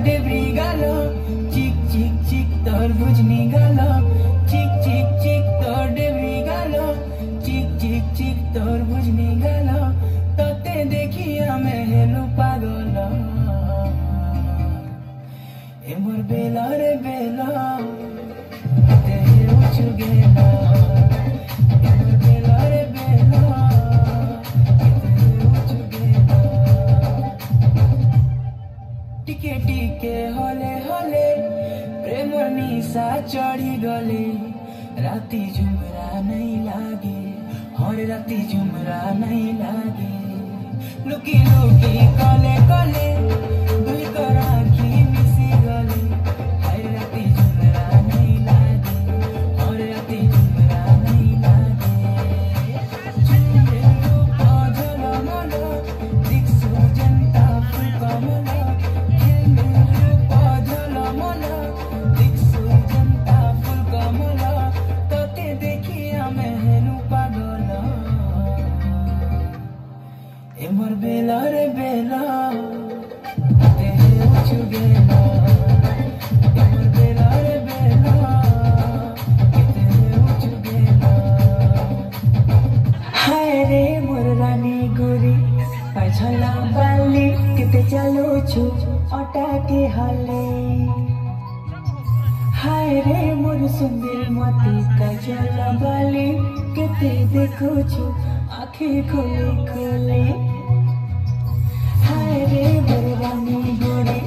debris गालो चिक चिक चिक तोर बुझनी गालो चिक चिक चिक तोर डेब्री गालो चिक चिक चिक तोर बुझनी गालो तोते देखिया मैं हेलु पागल ए मोर बेला रे बेला ते उछु गेला ए मोर बेला रे बेला ते उछु गेला टिके टिके हले हले प्रेम निशा चढ़ी गले राती झुमरा नहीं लागे हर राती झुमरा नहीं लागे लुकी लुकी कले कले दुई कर आँखी मिसी गले हर राती झुमरा नहीं लागे हर राती झुमरा नहीं लागे झुमेलो पझल मन दिक्सु जनता फुल कमल झुमेलो पझल मन दिक्सु जनता फुल कमल तोते देखिया मैं हेलु पागल ए मोर बेला रे बेला ते उछु गेला ए मोर बेला रे बेला ते उछु गेला हाय रे मोर रानी गोरी पछला बाली केते चलो छु अटा के हले हाय रे मोर सुंदर मती कजल बाली केते देखो छु आँखें खोले खोले हाय रे मोर रानी गोरी